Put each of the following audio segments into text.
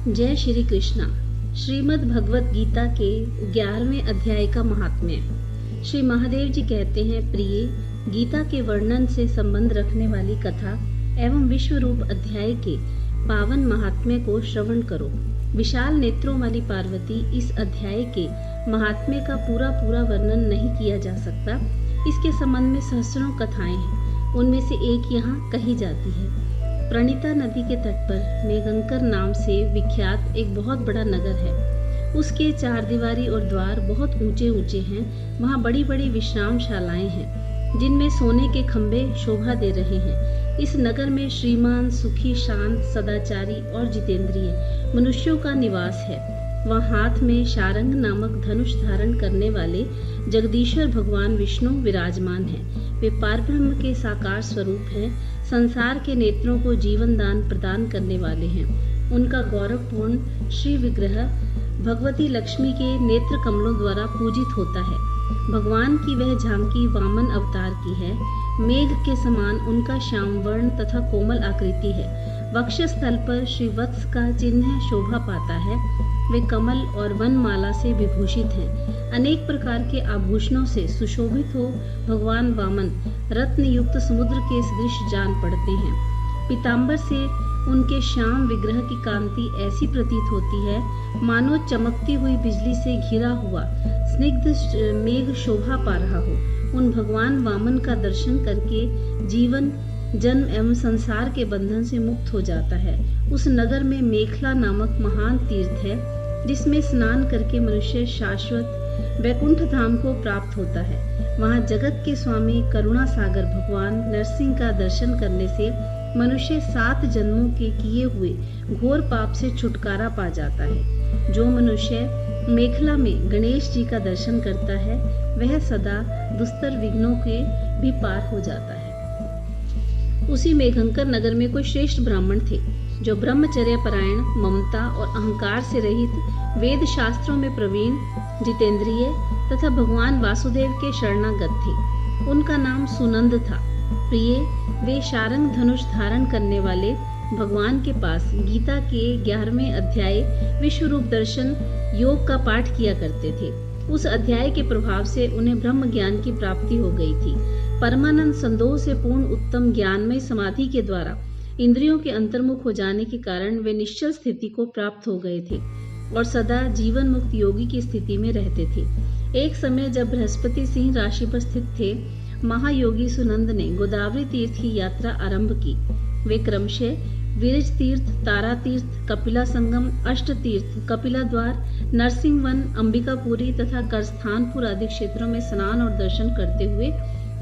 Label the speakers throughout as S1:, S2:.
S1: जय श्री कृष्णा। श्रीमद् भगवत गीता के 11वें अध्याय का महात्म्य। श्री महादेव जी कहते हैं, प्रिय, गीता के वर्णन से संबंध रखने वाली कथा एवं विश्व रूप अध्याय के पावन महात्म्य को श्रवण करो। विशाल नेत्रों वाली पार्वती इस अध्याय के महात्म्य का पूरा वर्णन नहीं किया जा सकता। इसके संबंध में सहस्त्रों कथाएं हैं। उनमें से एक यहाँ कही जाती है। प्रणीता नदी के तट पर मेघंकर नाम से विख्यात एक बहुत बड़ा नगर है। उसके चार दीवारी और द्वार बहुत ऊंचे ऊंचे हैं। वहाँ बड़ी बड़ी विश्रामशालाएं हैं जिनमें सोने के खंभे शोभा दे रहे हैं। इस नगर में श्रीमान, सुखी, शांत, सदाचारी और जितेंद्रिय मनुष्यों का निवास है। वहाँ हाथ में शारंग नामक धनुष धारण करने वाले जगदीश्वर भगवान विष्णु विराजमान हैं। वे पारब्रह्म के साकार स्वरूप हैं। संसार के नेत्रों को जीवन दान प्रदान करने वाले हैं। उनका गौरवपूर्ण श्री विग्रह भगवती लक्ष्मी के नेत्र कमलों द्वारा पूजित होता है। भगवान की वह झांकी वामन अवतार की है। मेघ के समान उनका श्याम वर्ण तथा कोमल आकृति है। वक्षस्थल पर श्री वत्स का चिन्ह शोभा पाता है। वे कमल और वनमाला से विभूषित हैं। अनेक प्रकार के आभूषणों से सुशोभित हो भगवान वामन रत्न युक्त समुद्र के सदृश जान पड़ते हैं। पीतांबर से उनके श्याम विग्रह की कांति ऐसी प्रतीत होती है मानो चमकती हुई बिजली से घिरा हुआ स्निग्ध मेघ शोभा पा रहा हो। उन भगवान वामन का दर्शन करके जीवन जन्म एवं संसार के बंधन से मुक्त हो जाता है। उस नगर में मेखला नामक महान तीर्थ है जिसमें स्नान करके मनुष्य शाश्वत वैकुंठ धाम को प्राप्त होता है। वहाँ जगत के स्वामी करुणा सागर भगवान नरसिंह का दर्शन करने से मनुष्य 7 जन्मों के किए हुए घोर पाप से छुटकारा पा जाता है। जो मनुष्य मेखला में गणेश जी का दर्शन करता है वह सदा दुस्तर विघ्नों के भी पार हो जाता है। उसी मेघंकर नगर में कोई श्रेष्ठ ब्राह्मण थे जो ब्रह्मचर्य परायण, ममता और अहंकार से रहित, वेद शास्त्रों में प्रवीण, जितेंद्रिय तथा भगवान वासुदेव के शरणागत थे। उनका नाम सुनंद था। प्रिय, वे शारंग धनुष धारण करने वाले भगवान के पास गीता के 11वें अध्याय विश्व रूप दर्शन योग का पाठ किया करते थे। उस अध्याय के प्रभाव से उन्हें ब्रह्म ज्ञान की प्राप्ति हो गई थी। परमानंद संदोह से पूर्ण उत्तम ज्ञानमय समाधि के द्वारा इंद्रियों के अंतर्मुख हो जाने के कारण वे निश्चल स्थिति को प्राप्त हो गए थे और सदा जीवन मुक्त योगी की स्थिति में रहते थे। एक समय जब बृहस्पति सिंह राशि पर स्थित थे, महायोगी सुनंद ने गोदावरी तीर्थ की यात्रा आरंभ की। वे क्रमशः विरज तीर्थ, तारा तीर्थ, कपिला संगम, अष्ट तीर्थ, कपिला द्वार, नरसिंह वन, अंबिकापुरी तथा करस्थानपुर आदि क्षेत्रों में स्नान और दर्शन करते हुए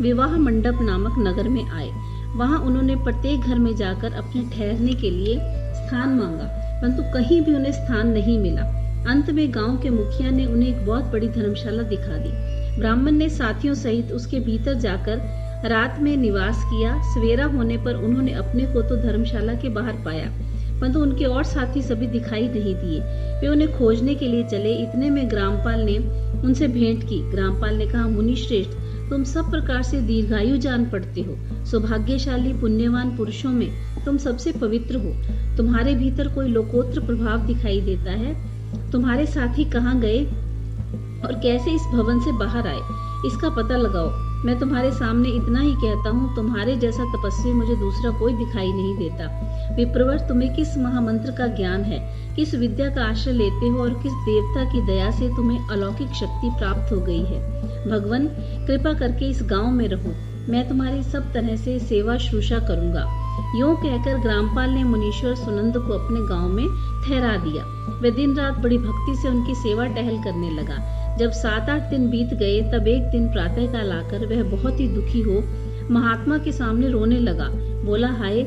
S1: विवाह मंडप नामक नगर में आए। वहां उन्होंने प्रत्येक घर में जाकर अपने ठहरने के लिए स्थान मांगा, परंतु कहीं भी उन्हें स्थान नहीं मिला। अंत में गांव के मुखिया ने उन्हें एक बहुत बड़ी धर्मशाला दिखा दी। ब्राह्मण ने साथियों सहित उसके भीतर जाकर रात में निवास किया। सवेरा होने पर उन्होंने अपने को तो धर्मशाला के बाहर पाया, परंतु उनके और साथी सभी दिखाई नहीं दिए। वे उन्हें खोजने के लिए चले। इतने में ग्रामपाल ने उनसे भेंट की। ग्रामपाल ने कहा, मुनि श्रेष्ठ, तुम सब प्रकार से दीर्घायु जान पड़ते हो। सौभाग्यशाली पुण्यवान पुरुषों में तुम सबसे पवित्र हो। तुम्हारे भीतर कोई लोकोत्र प्रभाव दिखाई देता है। तुम्हारे साथी कहाँ गए और कैसे इस भवन से बाहर आए, इसका पता लगाओ। मैं तुम्हारे सामने इतना ही कहता हूँ, तुम्हारे जैसा तपस्वी मुझे दूसरा कोई दिखाई नहीं देता। विप्रवर, तुम्हें किस महामंत्र का ज्ञान है, किस विद्या का आश्रय लेते हो और किस देवता की दया से तुम्हें अलौकिक शक्ति प्राप्त हो गई है। भगवान, कृपा करके इस गांव में रहो। मैं तुम्हारी सब तरह से सेवा शुश्रूषा करूंगा। यूं कहकर ग्रामपाल ने मुनीश्वर सुनंद को अपने गांव में ठहरा दिया। वह दिन रात बड़ी भक्ति से उनकी सेवा टहल करने लगा। जब 7-8 दिन बीत गए तब एक दिन प्रातःकाल आकर वह बहुत ही दुखी हो महात्मा के सामने रोने लगा। बोला, हाय,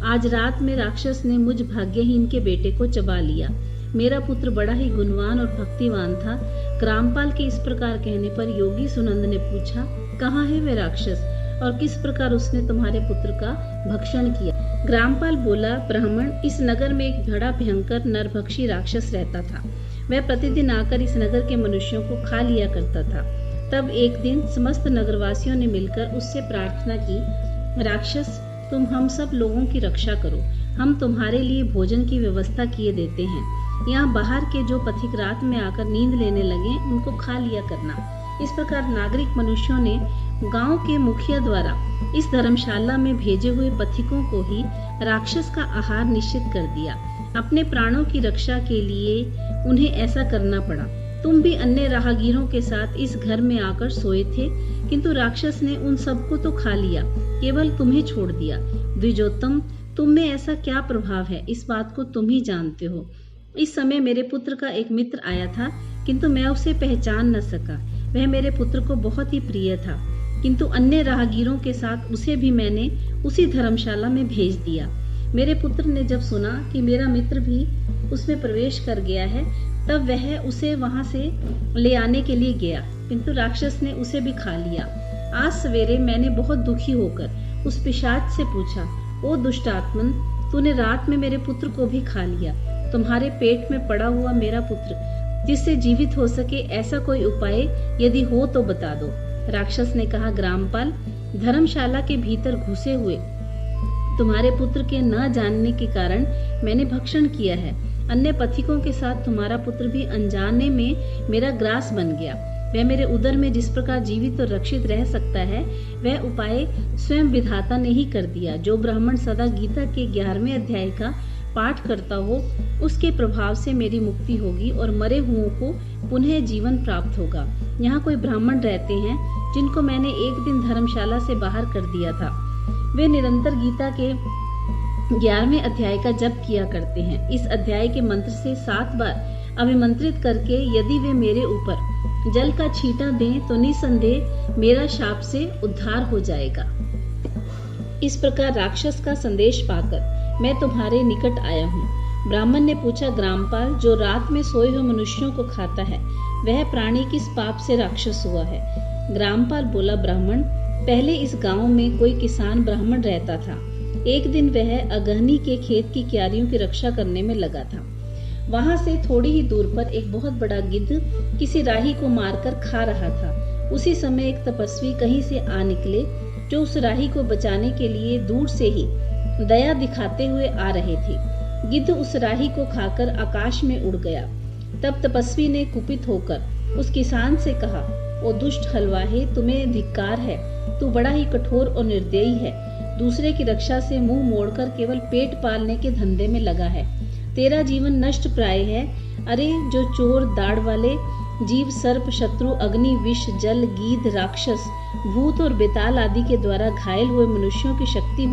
S1: आज रात में राक्षस ने मुझ भाग्यहीन के बेटे को चबा लिया। मेरा पुत्र बड़ा ही गुणवान और भक्तिवान था। ग्रामपाल के इस प्रकार कहने पर योगी सुनंद ने पूछा, कहाँ है वह राक्षस और किस प्रकार उसने तुम्हारे पुत्र का भक्षण किया। ग्रामपाल बोला, ब्राह्मण, इस नगर में एक बड़ा भयंकर नरभक्षी राक्षस रहता था। वह प्रतिदिन आकर इस नगर के मनुष्यों को खा लिया करता था। तब एक दिन समस्त नगरवासियों ने मिलकर उससे प्रार्थना की, राक्षस, तुम हम सब लोगों की रक्षा करो। हम तुम्हारे लिए भोजन की व्यवस्था किए देते हैं। यहाँ बाहर के जो पथिक रात में आकर नींद लेने लगे उनको खा लिया करना। इस प्रकार नागरिक मनुष्यों ने गांव के मुखिया द्वारा इस धर्मशाला में भेजे हुए पथिकों को ही राक्षस का आहार निश्चित कर दिया। अपने प्राणों की रक्षा के लिए उन्हें ऐसा करना पड़ा। तुम भी अन्य राहगीरों के साथ इस घर में आकर सोए थे, किंतु राक्षस ने उन सबको तो खा लिया, केवल तुम्हें छोड़ दिया। द्विजोत्तम, तुम में ऐसा क्या प्रभाव है, इस बात को तुम ही जानते हो। इस समय मेरे पुत्र का एक मित्र आया था, किंतु मैं उसे पहचान न सका। वह मेरे पुत्र को बहुत ही प्रिय था, किंतु अन्य राहगीरों के साथ उसे भी मैंने उसी धर्मशाला में भेज दिया। मेरे पुत्र ने जब सुना कि मेरा मित्र भी उसमें प्रवेश कर गया है, तब वह उसे वहां से ले आने के लिए गया, किंतु राक्षस ने उसे भी खा लिया। आज सवेरे मैंने बहुत दुखी होकर उस पिशाच से पूछा, ओ दुष्टात्मन, तूने रात में मेरे पुत्र को भी खा लिया। तुम्हारे पेट में पड़ा हुआ मेरा पुत्र जिससे जीवित हो सके, ऐसा कोई उपाय यदि हो तो बता दो। राक्षस ने कहा, ग्रामपाल, धर्मशाला के भीतर घुसे हुए तुम्हारे पुत्र के न जानने के कारण मैंने भक्षण किया है। अन्य पथिकों के साथ तुम्हारा पुत्र भी अनजाने में मेरा ग्रास बन गया। वह मेरे उदर में जिस प्रकार जीवित और रक्षित रह सकता है, वह उपाय स्वयं विधाता ने ही कर दिया। जो ब्राह्मण सदा गीता के 11वें अध्याय का पाठ करता हो, उसके प्रभाव से मेरी मुक्ति होगी और मरे हुओं को पुनः जीवन प्राप्त होगा। यहाँ कोई ब्राह्मण रहते हैं जिनको मैंने एक दिन धर्मशाला से बाहर कर दिया था। वे निरंतर गीता के 11वें अध्याय का जप किया करते हैं। इस अध्याय के मंत्र से 7 बार अभिमंत्रित करके यदि वे मेरे ऊपर जल का छींटा दें तो निसंदेह मेरा शाप से उद्धार हो जाएगा। इस प्रकार राक्षस का संदेश पाकर मैं तुम्हारे निकट आया हूँ। ब्राह्मण ने पूछा, ग्रामपाल, जो रात में सोए हुए मनुष्यों को खाता है, वह प्राणी किस पाप से राक्षस हुआ है? ग्रामपाल बोला, ब्राह्मण, पहले इस गांव में कोई किसान ब्राह्मण रहता था। एक दिन वह अगहनी के खेत की क्यारियों की रक्षा करने में लगा था। वहां से थोड़ी ही दूर पर एक बहुत बड़ा गिद्ध किसी राही को मारकर खा रहा था। उसी समय एक तपस्वी कहीं से आ निकले, जो उस राही को बचाने के लिए दूर से ही दया दिखाते हुए आ रहे थे। गिद्ध उस राही को खाकर आकाश में उड़ गया। तब तपस्वी ने कुपित होकर उस किसान से कहा, ओ दुष्ट हलवाहे, तुम्हें धिक्कार है। तू बड़ा ही कठोर और निर्दयी है। दूसरे की रक्षा से मुंह मोड़कर केवल पेट पालने के धंधे में लगा है। तेरा जीवन नष्ट प्राय है। अरे जो चोर, दाढ़ वाले जीव, सर्प, शत्रु, अग्नि, विष, जल, गीध, राक्षस, भूत और बेताल आदि के द्वारा घायल हुए मनुष्यों की शक्ति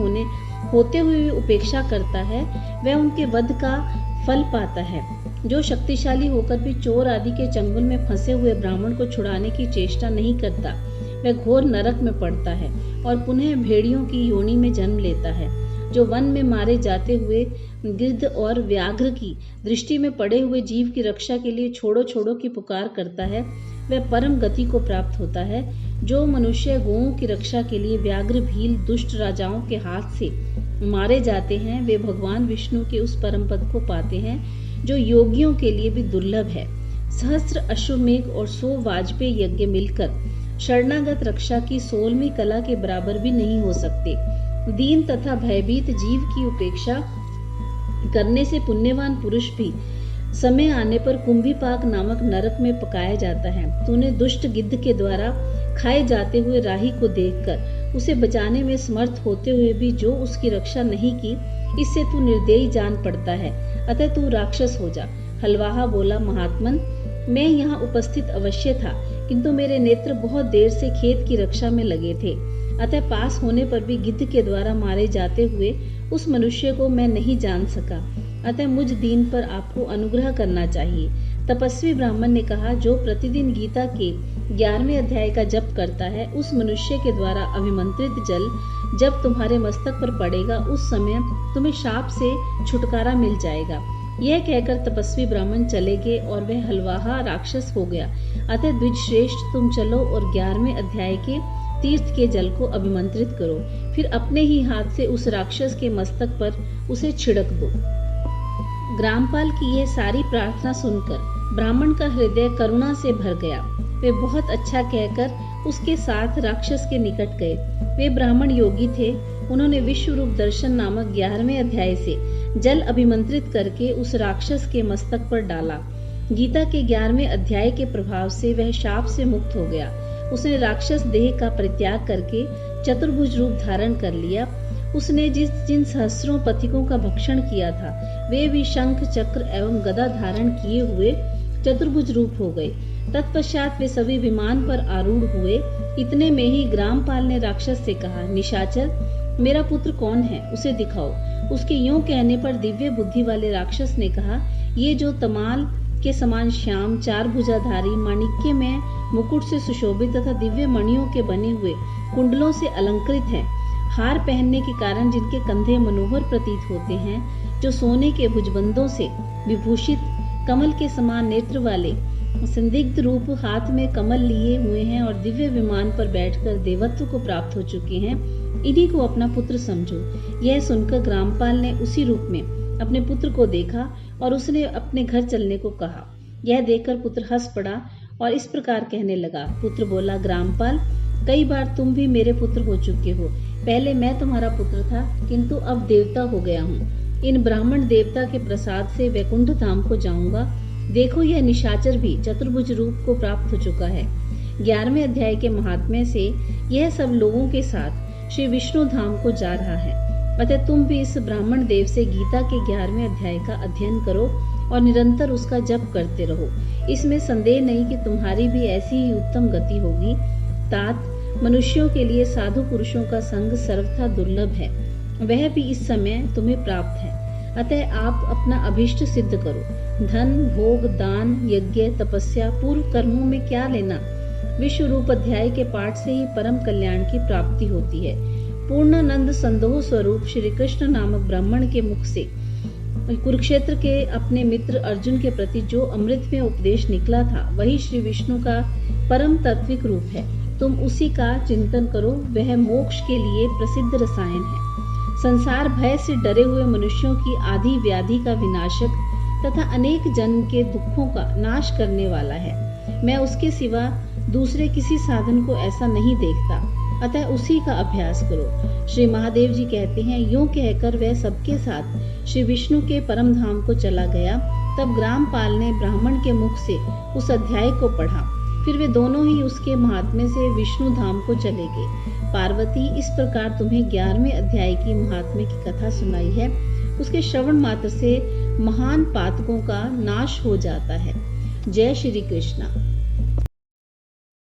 S1: होते हुए उपेक्षा करता है, वह उनके वध का फल पाता है। जो शक्तिशाली होकर भी चोर आदि के चंगुल में फंसे हुए ब्राह्मण को छुड़ाने की चेष्टा नहीं करता, वह घोर नरक में पड़ता है और पुनः भेड़ियों की योनि में जन्म लेता है। जो वन में मारे जाते हुए गिद्ध और व्याघ्र की दृष्टि में पड़े हुए जीव की रक्षा के लिए छोड़ो छोड़ो की पुकार करता है, वह परम गति को प्राप्त होता है। जो मनुष्य गौओं की रक्षा के लिए व्याघ्र, भील, दुष्ट राजाओं के हाथ से मारे जाते हैं, वे भगवान विष्णु के उस परम पद को पाते हैं, जो योगियों के लिए भी दुर्लभ है। सहस्त्र अश्वमेघ और 100 वाजपेयी यज्ञ मिलकर शरणागत रक्षा की 16वीं कला के बराबर भी नहीं हो सकते। दीन तथा भयभीत जीव की उपेक्षा करने से पुण्यवान पुरुष भी समय आने पर कुंभीपाक नामक नरक में पकाया जाता है। तूने दुष्ट गिद्ध के द्वारा खाए जाते हुए राही को देखकर उसे बचाने में समर्थ होते हुए भी जो उसकी रक्षा नहीं की, इससे तू निर्दयी जान पड़ता है। अतः तू राक्षस हो जा। हलवाहा बोला, महात्मन, मैं यहाँ उपस्थित अवश्य था, किंतु मेरे नेत्र बहुत देर से खेत की रक्षा में लगे थे। अतः पास होने पर भी गिद्ध के द्वारा मारे जाते हुए उस मनुष्य को मैं नहीं जान सका। अतः मुझ दीन पर आपको अनुग्रह करना चाहिए। तपस्वी ब्राह्मण ने कहा, जो प्रतिदिन गीता के 11वें अध्याय का जप करता है, उस मनुष्य के द्वारा अभिमंत्रित जल जब तुम्हारे मस्तक पर पड़ेगा, उस समय तुम्हें शाप से छुटकारा मिल जाएगा। यह कहकर तपस्वी ब्राह्मण चले गए और वह हलवाहा राक्षस हो गया। अतः द्विज श्रेष्ठ, तुम चलो और 11वें अध्याय के तीर्थ के जल को अभिमंत्रित करो, फिर अपने ही हाथ से उस राक्षस के मस्तक पर उसे छिड़क दो। ग्रामपाल की यह सारी प्रार्थना सुनकर ब्राह्मण का हृदय करुणा से भर गया। वे बहुत अच्छा कहकर उसके साथ राक्षस के निकट गए। वे ब्राह्मण योगी थे, उन्होंने विश्व रूप दर्शन नामक 11वें अध्याय से जल अभिमंत्रित करके उस राक्षस के मस्तक पर डाला। गीता के 11वें अध्याय के प्रभाव से वह शाप से मुक्त हो गया। उसने राक्षस देह का परित्याग करके चतुर्भुज रूप धारण कर लिया। उसने जिन सहस्रों पथिकों का भक्षण किया था वे भी शंख चक्र एवं गदा धारण किए हुए चतुर्भुज रूप हो गए। तत्पश्चात वे सभी विमान पर आरूढ़ हुए। इतने में ही ग्रामपाल ने राक्षस से कहा, निशाचर, मेरा पुत्र कौन है, उसे दिखाओ। उसके यूं कहने पर दिव्य बुद्धि वाले राक्षस ने कहा, ये जो तमाल के समान श्याम, चार भुजाधारी, माणिक्य में मुकुट से सुशोभित तथा दिव्य मणियों के बने हुए कुंडलों से अलंकृत है, हार पहनने के कारण जिनके कंधे मनोहर प्रतीत होते हैं, जो सोने के भुजबंदों से विभूषित, कमल के समान नेत्र वाले, संदिग्ध रूप, हाथ में कमल लिए हुए हैं और दिव्य विमान पर बैठकर देवत्व को प्राप्त हो चुके हैं, इन्हीं को अपना पुत्र समझो। यह सुनकर ग्रामपाल ने उसी रूप में अपने पुत्र को देखा और उसने अपने घर चलने को कहा। यह देखकर पुत्र हंस पड़ा और इस प्रकार कहने लगा। पुत्र बोला, ग्रामपाल, कई बार तुम भी मेरे पुत्र हो चुके हो। पहले मैं तुम्हारा पुत्र था, किंतु अब देवता हो गया हूँ। इन ब्राह्मण देवता के प्रसाद से वैकुंठ धाम को जाऊंगा। देखो, यह निशाचर भी चतुर्भुज रूप को प्राप्त हो चुका है। 11वें अध्याय के महात्म्य से यह सब लोगों के साथ श्री विष्णु धाम को जा रहा है। अतः तुम भी इस ब्राह्मण देव से गीता के 11वें अध्याय का अध्ययन करो और निरंतर उसका जप करते रहो। इसमें संदेह नहीं कि तुम्हारी भी ऐसी ही उत्तम गति होगी। तात, मनुष्यों के लिए साधु पुरुषों का संग सर्वथा दुर्लभ है, वह भी इस समय तुम्हें प्राप्त है। अतः आप अपना अभिष्ट सिद्ध करो। धन, भोग, दान, यज्ञ, तपस्या, पूर्व कर्मों में क्या लेना। विश्व रूप अध्याय के पाठ से ही परम कल्याण की प्राप्ति होती है। पूर्णानंद संदोह स्वरूप श्री कृष्ण नामक ब्राह्मण के मुख से कुरुक्षेत्र के अपने मित्र अर्जुन के प्रति जो अमृत में उपदेश निकला था, वही श्री विष्णु का परम तत्विक रूप है। तुम उसी का चिंतन करो, वह मोक्ष के लिए प्रसिद्ध रसायन है। संसार भय से डरे हुए मनुष्यों की आदि व्याधि का विनाशक तथा अनेक जन के दुखों का नाश करने वाला है। मैं उसके सिवा दूसरे किसी साधन को ऐसा नहीं देखता, अतः उसी का अभ्यास करो। श्री महादेव जी कहते हैं, यूं कहकर वह सबके साथ श्री विष्णु के परम धाम को चला गया। तब ग्रामपाल ने ब्राह्मण के मुख से उस अध्याय को पढ़ा। फिर वे दोनों ही उसके महात्म्य से विष्णु धाम को चले गए। पार्वती, इस प्रकार तुम्हें 11वें अध्याय की महात्म्य की कथा सुनाई है। उसके श्रवण मात्र से महान पातकों का नाश हो जाता है। जय श्री कृष्णा।